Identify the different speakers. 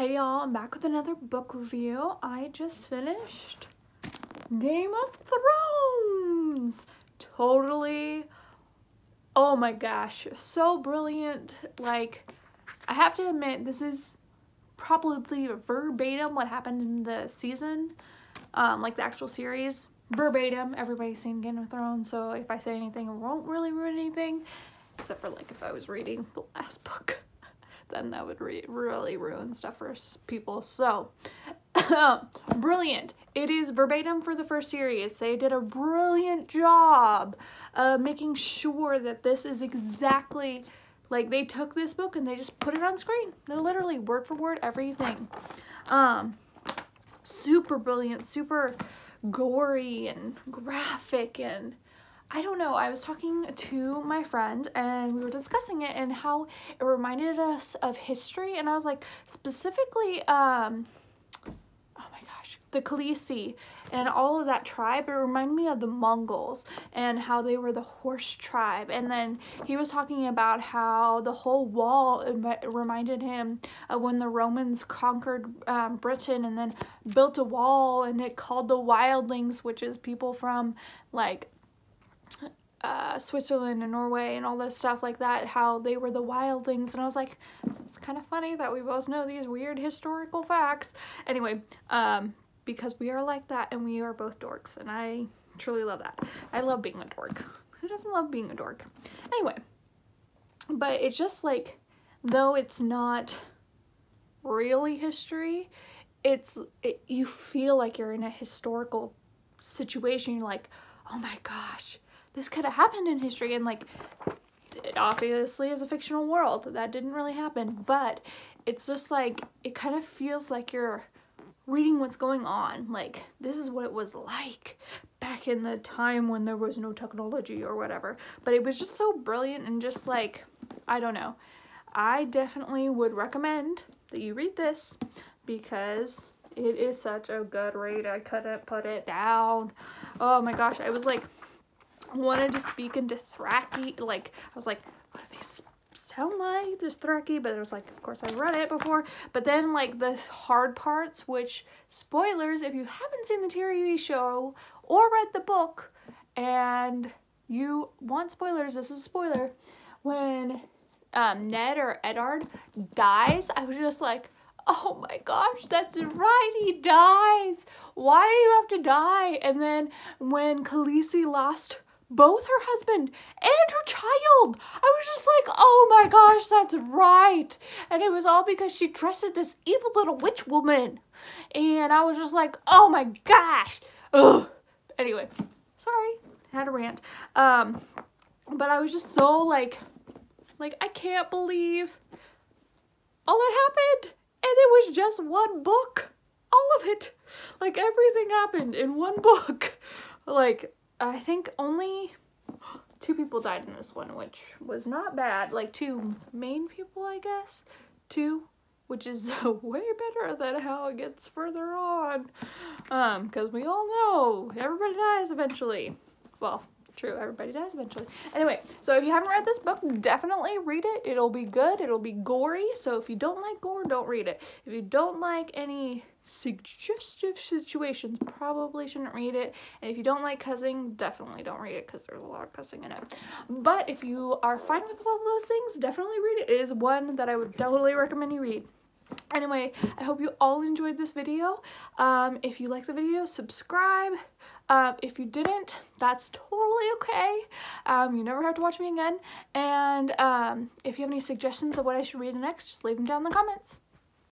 Speaker 1: Hey y'all, I'm back with another book review. I just finished Game of Thrones. Totally, oh my gosh, so brilliant. Like, I have to admit, this is probably verbatim what happened in the season, like the actual series. Verbatim, everybody's seen Game of Thrones, so if I say anything, it won't really ruin anything, except for like if I was reading the last book. Then that would really ruin stuff for people. So, brilliant. It is verbatim for the first series. They did a brilliant job making sure that this is exactly, like, they took this book and they just put it on screen. They're literally word for word, everything. Super brilliant, super gory and graphic, and I don't know, I was talking to my friend and we were discussing it and how it reminded us of history, and I was like, specifically, oh my gosh, the Khaleesi and all of that tribe, it reminded me of the Mongols and how they were the horse tribe. And then he was talking about how the whole wall reminded him of when the Romans conquered Britain and then built a wall, and it called the wildlings, which is people from like Switzerland and Norway and all this stuff like that, how they were the wildlings. And I was like, it's kind of funny that we both know these weird historical facts. Anyway, because we are like that and we are both dorks, and I truly love that. I love being a dork. Who doesn't love being a dork? Anyway, but it's just like, though it's not really history, you feel like you're in a historical situation. You're like, oh my gosh, this could have happened in history. And like, it obviously is a fictional world. That didn't really happen, but it's just like, it kind of feels like you're reading what's going on. Like, this is what it was like back in the time when there was no technology or whatever. But it was just so brilliant, and just like, I don't know. I definitely would recommend that you read this because it is such a good read. I couldn't put it down. Oh my gosh, I was like, wanted to speak into Thraki. Like, I was like, what do they sound like? There's Thraki, but it was like, of course I've read it before. But then like the hard parts, which, spoilers, if you haven't seen the TV show or read the book and you want spoilers, this is a spoiler. When Ned or Eddard dies, I was just like, oh my gosh, that's right, he dies. Why do you have to die? And then when Khaleesi lost both her husband and her child, I was just like, oh my gosh, that's right. And it was all because she trusted this evil little witch woman. And I was just like, oh my gosh. Ugh. Anyway, sorry, had a rant. But I was just so like I can't believe all that happened. And it was just one book. All of it. Like, everything happened in one book. Like, I think only 2 people died in this one, which was not bad. Like, 2 main people, I guess. 2, which is way better than how it gets further on. Because we all know everybody dies eventually. Well, true, everybody dies eventually. Anyway, so if you haven't read this book, definitely read it. It'll be good. It'll be gory. So if you don't like gore, don't read it. If you don't like any suggestive situations, probably shouldn't read it. And if you don't like cussing, definitely don't read it, because there's a lot of cussing in it. But if you are fine with all of those things, definitely read it. It is one that I would totally recommend you read. Anyway, I hope you all enjoyed this video. If you liked the video, subscribe. If you didn't, that's totally okay. You never have to watch me again. And if you have any suggestions of what I should read next, just leave them down in the comments.